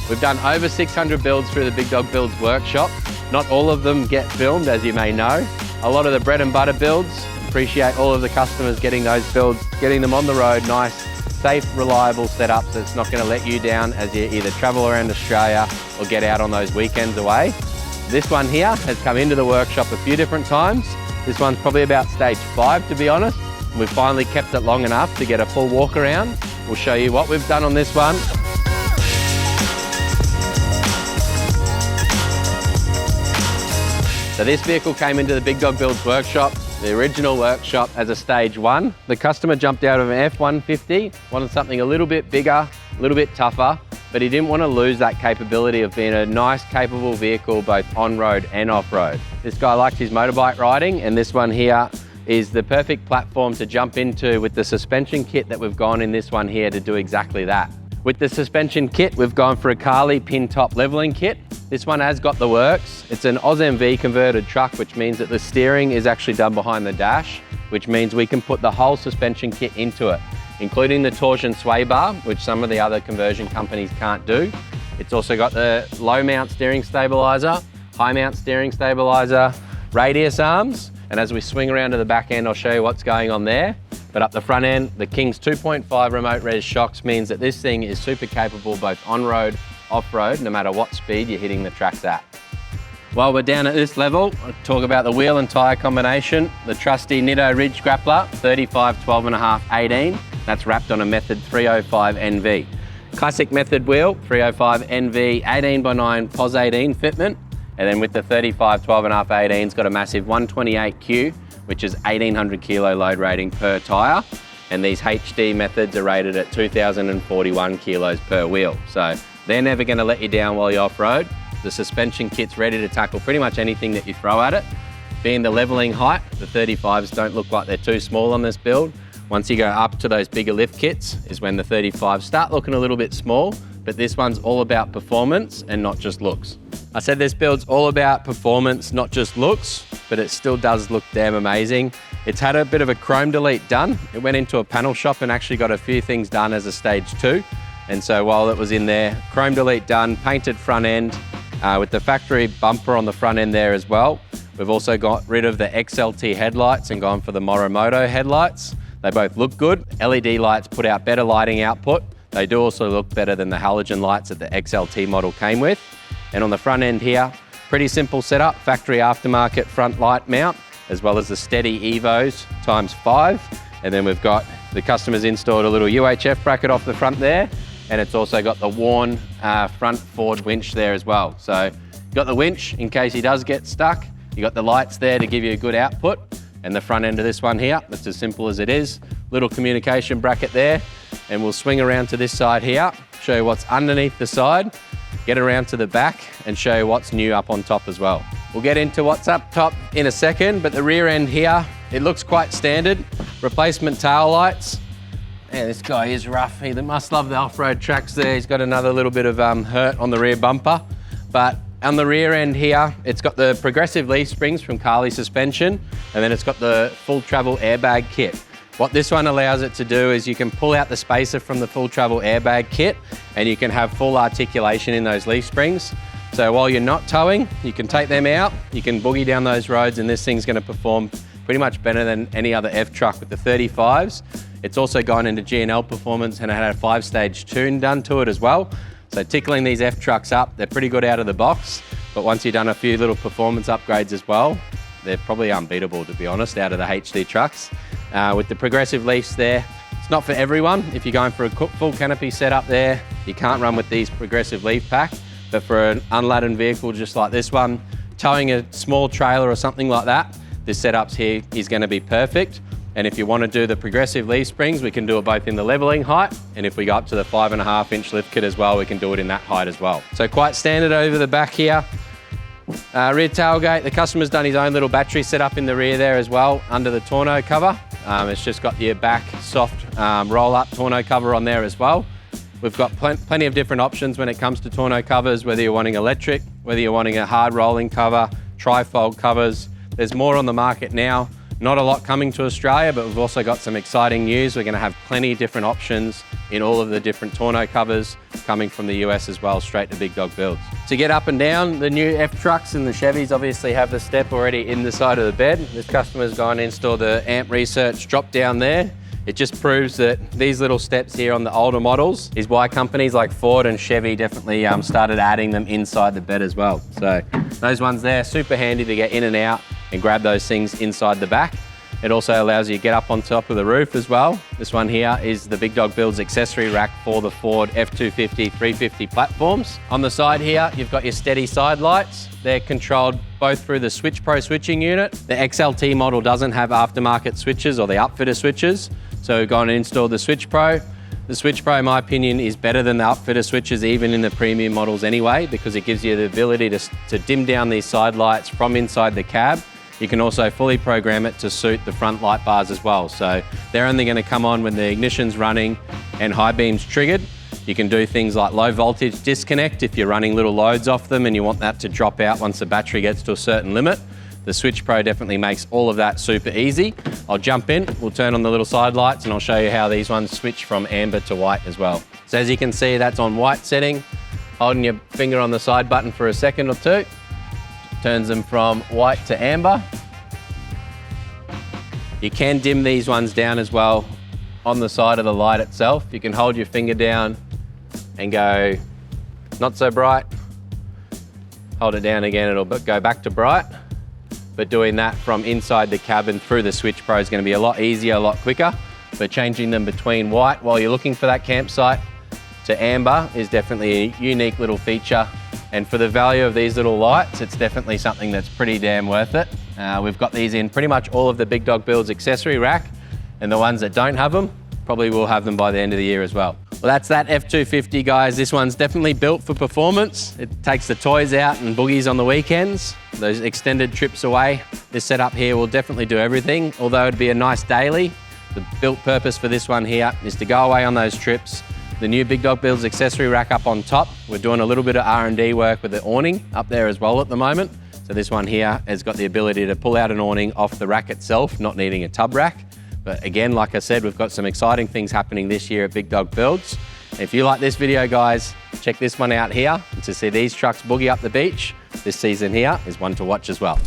We've done over 600 builds through the Big Dog Builds workshop. Not all of them get filmed, as you may know. A lot of the bread and butter builds, appreciate all of the customers getting those builds, getting them on the road, nice, safe, reliable setups that's not going to let you down as you either travel around Australia or get out on those weekends away. This one here has come into the workshop a few different times. This one's probably about stage 5, to be honest. We've finally kept it long enough to get a full walk around. We'll show you what we've done on this one. So this vehicle came into the Big Dog Builds workshop, the original workshop, as a stage 1. The customer jumped out of an F250, wanted something a little bit bigger, a little bit tougher, but he didn't want to lose that capability of being a nice, capable vehicle both on-road and off-road. This guy liked his motorbike riding, and this one here is the perfect platform to jump into with the suspension kit that we've gone in this one here to do exactly that. With the suspension kit, we've gone for a Carli Pin top leveling kit. This one has got the works. It's an AusMV converted truck, which means that the steering is actually done behind the dash, which means we can put the whole suspension kit into it, including the torsion sway bar, which some of the other conversion companies can't do. It's also got the low mount steering stabiliser, high mount steering stabiliser, radius arms, and as we swing around to the back end, I'll show you what's going on there. But up the front end, the King's 2.5 remote res shocks means that this thing is super capable both on-road, off-road, no matter what speed you're hitting the tracks at. While we're down at this level, I'll talk about the wheel and tyre combination. The trusty Nitto Ridge Grappler, 35, 12.5, 18. That's wrapped on a Method 305 NV. Classic Method wheel, 305 NV, 18x9 POS 18 fitment. And then with the 35, 12.5, 18, it's got a massive 128Q, which is 1,800 kilo load rating per tyre. And these HD methods are rated at 2,041 kilos per wheel. So they're never going to let you down while you're off-road. The suspension kit's ready to tackle pretty much anything that you throw at it. Being the leveling height, the 35s don't look like they're too small on this build. Once you go up to those bigger lift kits is when the 35s start looking a little bit small, but this one's all about performance and not just looks. I said this build's all about performance, not just looks, but it still does look damn amazing. It's had a bit of a chrome delete done. It went into a panel shop and actually got a few things done as a stage 2. And so while it was in there, chrome delete done, painted front end, with the factory bumper on the front end there as well. We've also got rid of the XLT headlights and gone for the Morimoto headlights. They both look good. LED lights put out better lighting output. They do also look better than the halogen lights that the XLT model came with. And on the front end here, pretty simple setup, factory aftermarket front light mount, as well as the Stedi Evos ×5. And then we've got the customers installed a little UHF bracket off the front there. And it's also got the worn front forward winch there as well. So you've got the winch in case he does get stuck. You've got the lights there to give you a good output. And the front end of this one here, it's as simple as it is. Little communication bracket there. And we'll swing around to this side here, show you what's underneath the side, get around to the back and show you what's new up on top as well. We'll get into what's up top in a second, but the rear end here, it looks quite standard. Replacement tail lights. Yeah, this guy is rough. He must love the off-road tracks there. He's got another little bit of hurt on the rear bumper. But on the rear end here, it's got the progressive leaf springs from Carli suspension, and then it's got the full travel airbag kit. What this one allows it to do is you can pull out the spacer from the full travel airbag kit and you can have full articulation in those leaf springs. So while you're not towing, you can take them out, you can boogie down those roads, and this thing's going to perform pretty much better than any other F truck with the 35s. It's also gone into G&L performance and it had a 5-stage tune done to it as well. So tickling these F trucks up, they're pretty good out of the box, but once you've done a few little performance upgrades as well, they're probably unbeatable, to be honest, out of the HD trucks. With the progressive leafs there, it's not for everyone. If you're going for a full canopy setup there, you can't run with these progressive leaf pack, but for an unladen vehicle just like this one, towing a small trailer or something like that, this setup here is going to be perfect. And if you want to do the progressive leaf springs, we can do it both in the leveling height, and if we go up to the 5.5-inch lift kit as well, we can do it in that height as well. So quite standard over the back here. Rear tailgate, the customer's done his own little battery setup in the rear there as well, under the tonneau cover. It's just got the back soft roll-up tonneau cover on there as well. We've got plenty of different options when it comes to tonneau covers, whether you're wanting electric, whether you're wanting a hard rolling cover, tri-fold covers. There's more on the market now. Not a lot coming to Australia, but we've also got some exciting news. We're going to have plenty of different options in all of the different tonneau covers, coming from the US as well, straight to big dog builds. To get up and down, the new F trucks and the Chevys obviously have the step already in the side of the bed. This customer's gone and installed the Amp Research drop down there. It just proves that these little steps here on the older models is why companies like Ford and Chevy definitely started adding them inside the bed as well. So those ones there, super handy to get in and out and grab those things inside the back. It also allows you to get up on top of the roof as well. This one here is the Big Dog Builds accessory rack for the Ford F250, 350 platforms. On the side here, you've got your Stedi side lights. They're controlled both through the Switch Pro switching unit. The XLT model doesn't have aftermarket switches or the upfitter switches. So we've gone and installed the Switch Pro. The Switch Pro, in my opinion, is better than the upfitter switches, even in the premium models anyway, because it gives you the ability to dim down these side lights from inside the cab. You can also fully program it to suit the front light bars as well. So they're only going to come on when the ignition's running and high beam's triggered. You can do things like low voltage disconnect if you're running little loads off them and you want that to drop out once the battery gets to a certain limit. The Switch Pro definitely makes all of that super easy. I'll jump in, we'll turn on the little side lights and I'll show you how these ones switch from amber to white as well. So as you can see, that's on white setting. Holding your finger on the side button for a second or two. Turns them from white to amber. You can dim these ones down as well on the side of the light itself. You can hold your finger down and go not so bright. Hold it down again, it'll go back to bright. But doing that from inside the cabin through the Switch Pro is going to be a lot easier, a lot quicker. But changing them between white while you're looking for that campsite to amber is definitely a unique little feature. And for the value of these little lights, it's definitely something that's pretty damn worth it. We've got these in pretty much all of the Big Dog Builds accessory rack, and the ones that don't have them, probably will have them by the end of the year as well. Well, that's that F250, guys. This one's definitely built for performance. It takes the toys out and boogies on the weekends, those extended trips away. This setup here will definitely do everything, although it'd be a nice daily. The built purpose for this one here is to go away on those trips. The new Big Dog Builds accessory rack up on top. We're doing a little bit of R&D work with the awning up there as well at the moment. So this one here has got the ability to pull out an awning off the rack itself, not needing a tub rack. But again, like I said, we've got some exciting things happening this year at Big Dog Builds. If you like this video, guys, check this one out here. And to see these trucks boogie up the beach, this season here is one to watch as well.